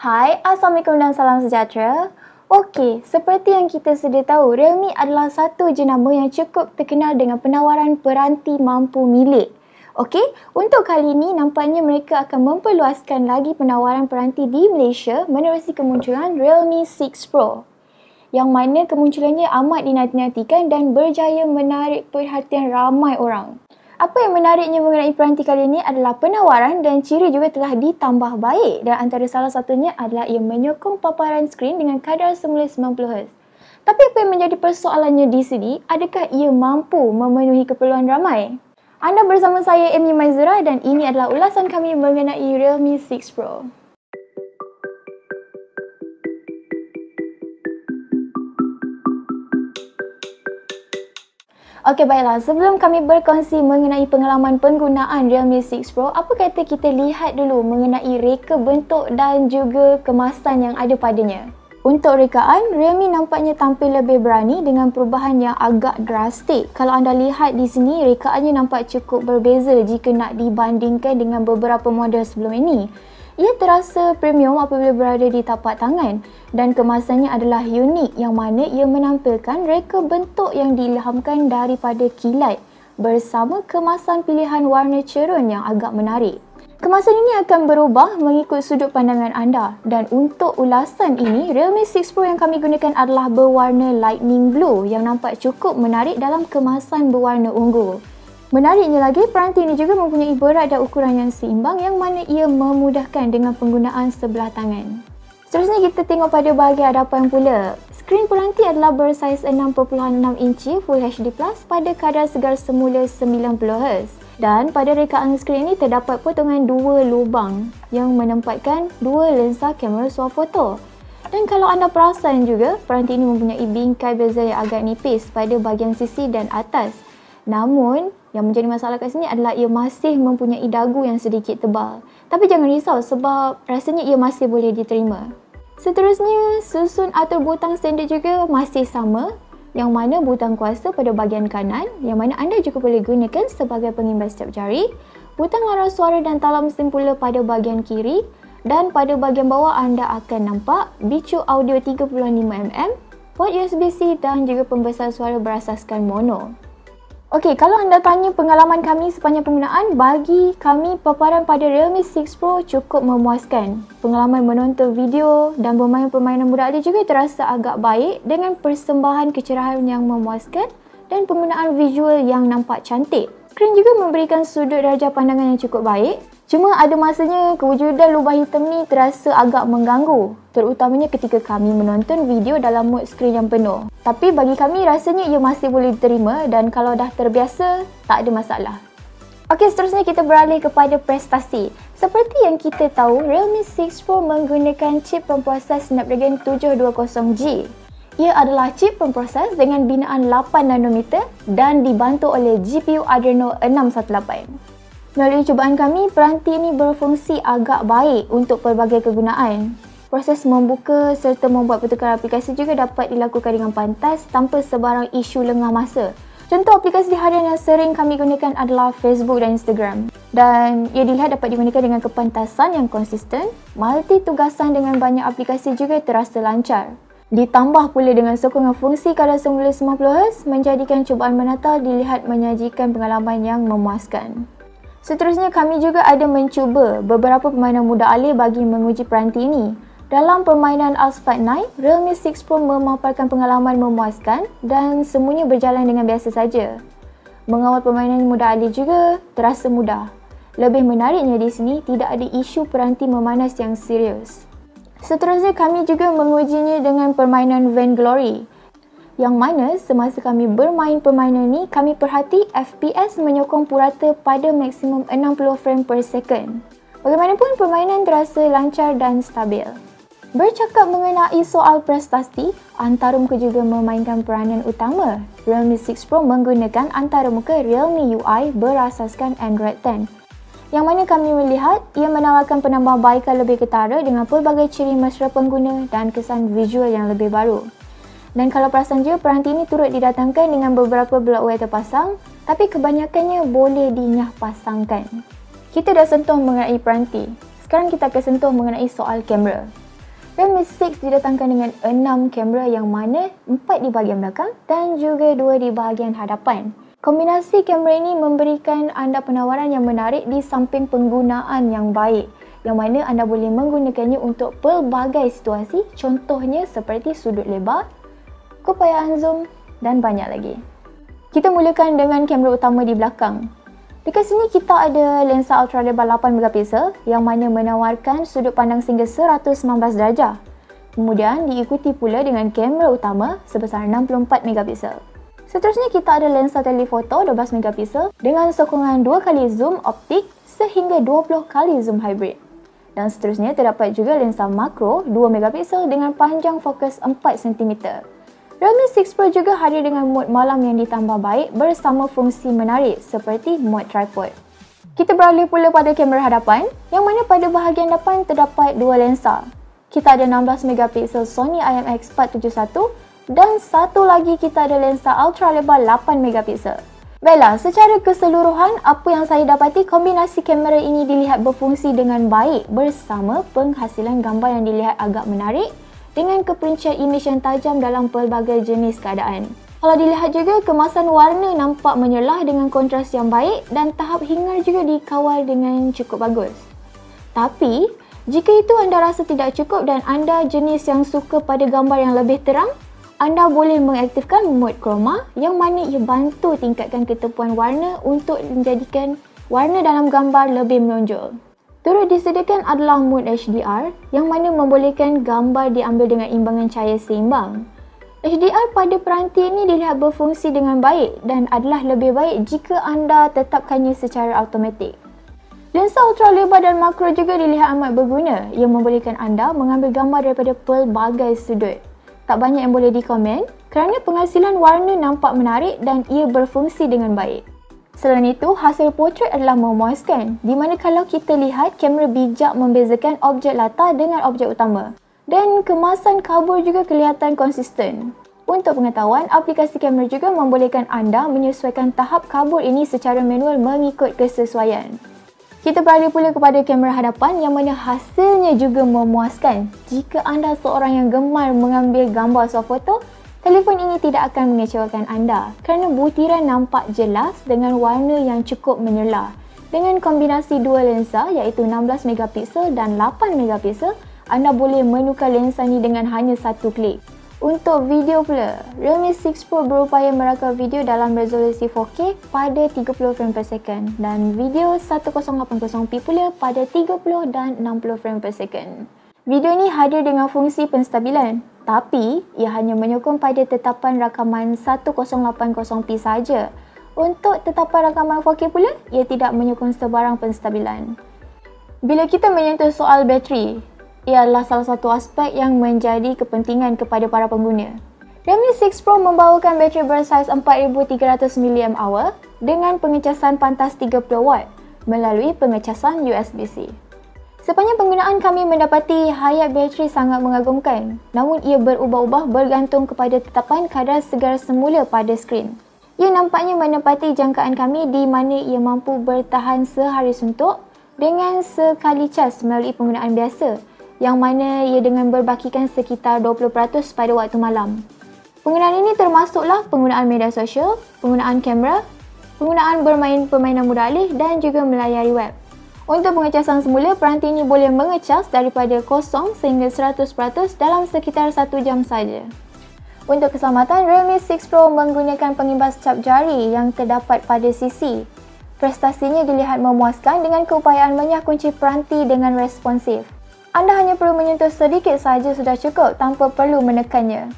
Hai, Assalamualaikum dan salam sejahtera. Okey, seperti yang kita sedia tahu, Realme adalah satu jenama yang cukup terkenal dengan penawaran peranti mampu milik. Okey, untuk kali ini nampaknya mereka akan memperluaskan lagi penawaran peranti di Malaysia menerusi kemunculan Realme 6 Pro. Yang mana kemunculannya amat dinanti-nantikan dan berjaya menarik perhatian ramai orang. Apa yang menariknya mengenai peranti kali ini adalah penawaran dan ciri juga telah ditambah baik, dan antara salah satunya adalah ia menyokong paparan skrin dengan kadar semula 90Hz. Tapi apa yang menjadi persoalannya di sini, adakah ia mampu memenuhi keperluan ramai? Anda bersama saya Amy Maizura dan ini adalah ulasan kami mengenai Realme 6 Pro. Okey, baiklah. Sebelum kami berkongsi mengenai pengalaman penggunaan Realme 6 Pro, apa kata kita lihat dulu mengenai reka bentuk dan juga kemasan yang ada padanya. Untuk rekaan, Realme nampaknya tampil lebih berani dengan perubahan yang agak drastik. Kalau anda lihat di sini, rekaannya nampak cukup berbeza jika nak dibandingkan dengan beberapa model sebelum ini. Ia terasa premium apabila berada di tapak tangan dan kemasannya adalah unik yang mana ia menampilkan reka bentuk yang diilhamkan daripada kilat bersama kemasan pilihan warna cerun yang agak menarik. Kemasan ini akan berubah mengikut sudut pandangan anda, dan untuk ulasan ini, Realme 6 Pro yang kami gunakan adalah berwarna lightning blue yang nampak cukup menarik dalam kemasan berwarna ungu. Menariknya lagi, peranti ini juga mempunyai berat dan ukuran yang seimbang yang mana ia memudahkan dengan penggunaan sebelah tangan. Seterusnya kita tengok pada bahagian hadapan pula. Skrin peranti adalah bersaiz 6.6 inci Full HD Plus pada kadar segar semula 90Hz. Dan pada rekaan skrin ini terdapat potongan dua lubang yang menempatkan dua lensa kamera swafoto. Dan kalau anda perasan juga, peranti ini mempunyai bingkai bezel yang agak nipis pada bahagian sisi dan atas. Namun, yang menjadi masalah kat sini adalah ia masih mempunyai dagu yang sedikit tebal. Tapi jangan risau sebab rasanya ia masih boleh diterima. Seterusnya, susun atau butang standard juga masih sama, yang mana butang kuasa pada bahagian kanan, yang mana anda juga boleh gunakan sebagai pengimbas setiap jari, butang laras suara dan talam mesin pula pada bahagian kiri, dan pada bahagian bawah anda akan nampak bicu audio 3.5mm, port USB-C dan juga pembesar suara berasaskan mono. Okey, kalau anda tanya pengalaman kami sepanjang penggunaan, bagi kami paparan pada Realme 6 Pro cukup memuaskan. Pengalaman menonton video dan bermain permainan budak dia juga terasa agak baik dengan persembahan kecerahan yang memuaskan dan penggunaan visual yang nampak cantik. Skrin juga memberikan sudut darjah pandangan yang cukup baik. Cuma ada masanya kewujudan lubang hitam ni terasa agak mengganggu, terutamanya ketika kami menonton video dalam mod skrin yang penuh. Tapi bagi kami rasanya ia masih boleh diterima dan kalau dah terbiasa, tak ada masalah. Okey, seterusnya kita beralih kepada prestasi. Seperti yang kita tahu, Realme 6 Pro menggunakan chip pemproses Snapdragon 720G. Ia adalah chip pemproses dengan binaan 8nm dan dibantu oleh GPU Adreno 618. Melalui cubaan kami, peranti ini berfungsi agak baik untuk pelbagai kegunaan. Proses membuka serta membuat pertukaran aplikasi juga dapat dilakukan dengan pantas tanpa sebarang isu lengah masa. Contoh aplikasi harian yang sering kami gunakan adalah Facebook dan Instagram. Dan ia dilihat dapat digunakan dengan kepantasan yang konsisten, multi-tugasan dengan banyak aplikasi juga terasa lancar. Ditambah pula dengan sokongan fungsi kadar semula 90Hz menjadikan cubaan menata dilihat menyajikan pengalaman yang memuaskan. Seterusnya, kami juga ada mencuba beberapa permainan mudah alih bagi menguji peranti ini. Dalam permainan Asphalt 9, Realme 6 Pro memaparkan pengalaman memuaskan dan semuanya berjalan dengan biasa saja. Mengawal permainan mudah alih juga terasa mudah. Lebih menariknya di sini, tidak ada isu peranti memanas yang serius. Seterusnya, kami juga mengujinya dengan permainan Vainglory, yang mana semasa kami bermain permainan ini, kami perhati FPS menyokong purata pada maksimum 60 frame per second. Bagaimanapun, permainan terasa lancar dan stabil. Bercakap mengenai soal prestasi, antarmuka juga memainkan peranan utama. Realme 6 Pro menggunakan antarmuka Realme UI berasaskan Android 10. Yang mana kami melihat, ia menawarkan penambahbaikan lebih ketara dengan pelbagai ciri mesra pengguna dan kesan visual yang lebih baru. Dan kalau perasan juga, peranti ini turut didatangkan dengan beberapa bloatware terpasang, tapi kebanyakannya boleh dinyah pasangkan. Kita dah sentuh mengenai peranti. Sekarang kita akan sentuh mengenai soal kamera. Realme 6 didatangkan dengan 6 kamera yang mana 4 di bahagian belakang dan juga 2 di bahagian hadapan. Kombinasi kamera ini memberikan anda penawaran yang menarik di samping penggunaan yang baik, yang mana anda boleh menggunakannya untuk pelbagai situasi, contohnya seperti sudut lebar, keupayaan zoom dan banyak lagi. Kita mulakan dengan kamera utama di belakang. Dekat sini kita ada lensa ultra lebar 8MP yang mana menawarkan sudut pandang sehingga 119 darjah. Kemudian diikuti pula dengan kamera utama sebesar 64MP. Seterusnya kita ada lensa telefoto 12MP dengan sokongan 2 kali zoom optik sehingga 20 kali zoom hybrid. Dan seterusnya terdapat juga lensa makro 2MP dengan panjang fokus 4cm. Realme 6 Pro juga hadir dengan mod malam yang ditambah baik bersama fungsi menarik seperti mod tripod. Kita beralih pula pada kamera hadapan yang mana pada bahagian depan terdapat 2 lensa. Kita ada 16MP Sony IMX471 dan satu lagi kita ada lensa ultra lebar 8MP. Baiklah, secara keseluruhan apa yang saya dapati, kombinasi kamera ini dilihat berfungsi dengan baik bersama penghasilan gambar yang dilihat agak menarik dengan keperincian imej yang tajam dalam pelbagai jenis keadaan. Kalau dilihat juga, kemasan warna nampak menyerlah dengan kontras yang baik dan tahap hingar juga dikawal dengan cukup bagus. Tapi, jika itu anda rasa tidak cukup dan anda jenis yang suka pada gambar yang lebih terang, anda boleh mengaktifkan mod chroma yang mana ia bantu tingkatkan ketepuan warna untuk menjadikan warna dalam gambar lebih menonjol. Turut disediakan adalah mod HDR yang mana membolehkan gambar diambil dengan imbangan cahaya seimbang. HDR pada peranti ini dilihat berfungsi dengan baik dan adalah lebih baik jika anda tetapkannya secara automatik. Lensa ultra lebar dan makro juga dilihat amat berguna yang membolehkan anda mengambil gambar daripada pelbagai sudut. Tak banyak yang boleh dikomen kerana penghasilan warna nampak menarik dan ia berfungsi dengan baik. Selain itu, hasil portrait adalah memuaskan di mana kalau kita lihat kamera bijak membezakan objek latar dengan objek utama dan kemasan kabur juga kelihatan konsisten. Untuk pengetahuan, aplikasi kamera juga membolehkan anda menyesuaikan tahap kabur ini secara manual mengikut kesesuaian. Kita beralih pula kepada kamera hadapan yang mana hasilnya juga memuaskan. Jika anda seorang yang gemar mengambil gambar swafoto, telefon ini tidak akan mengecewakan anda kerana butiran nampak jelas dengan warna yang cukup menyerlah. Dengan kombinasi dua lensa iaitu 16MP dan 8MP, anda boleh menukar lensa ni dengan hanya satu klik. Untuk video pula, Realme 6 Pro berupaya merakam video dalam resolusi 4K pada 30fps dan video 1080p pula pada 30 dan 60fps. Video ni hadir dengan fungsi penstabilan, tapi ia hanya menyokong pada tetapan rakaman 1080p saja. Untuk tetapan rakaman 4K pula, ia tidak menyokong sebarang penstabilan. Bila kita menyentuh soal bateri, ia adalah salah satu aspek yang menjadi kepentingan kepada para pengguna. Realme 6 Pro membawakan bateri bersaiz 4300mAh dengan pengecasan pantas 30W melalui pengecasan USB-C. Sepanjang penggunaan kami mendapati hayat bateri sangat mengagumkan, namun ia berubah-ubah bergantung kepada tetapan kadar segar semula pada skrin. Ia nampaknya menepati jangkaan kami di mana ia mampu bertahan sehari suntuk dengan sekali cas melalui penggunaan biasa, yang mana ia dengan berbakikan sekitar 20% pada waktu malam. Penggunaan ini termasuklah penggunaan media sosial, penggunaan kamera, penggunaan bermain permainan mudah alih dan juga melayari web. Untuk pengecasan semula, peranti ini boleh mengecas daripada 0 sehingga 100% dalam sekitar 1 jam saja. Untuk keselamatan, Realme 6 Pro menggunakan pengimbas cap jari yang terdapat pada sisi. Prestasinya dilihat memuaskan dengan keupayaan menyah kunci peranti dengan responsif. Anda hanya perlu menyentuh sedikit sahaja sudah cukup tanpa perlu menekannya.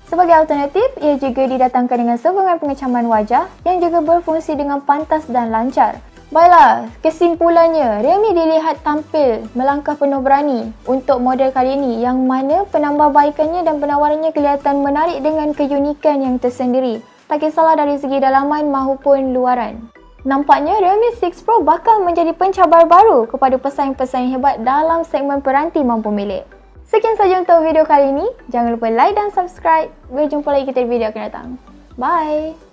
Sebagai alternatif, ia juga didatangkan dengan sokongan pengecaman wajah yang juga berfungsi dengan pantas dan lancar. Baiklah, kesimpulannya, Realme dilihat tampil melangkah penuh berani untuk model kali ini yang mana penambahbaikannya dan penawarannya kelihatan menarik dengan keunikan yang tersendiri, tak kisahlah dari segi dalaman maupun luaran. Nampaknya Realme 6 Pro bakal menjadi pencabar baru kepada pesaing-pesaing hebat dalam segmen peranti mampu milik. Sekian saja untuk video kali ini. Jangan lupa like dan subscribe. Sampai jumpa lagi kita di video akan datang. Bye!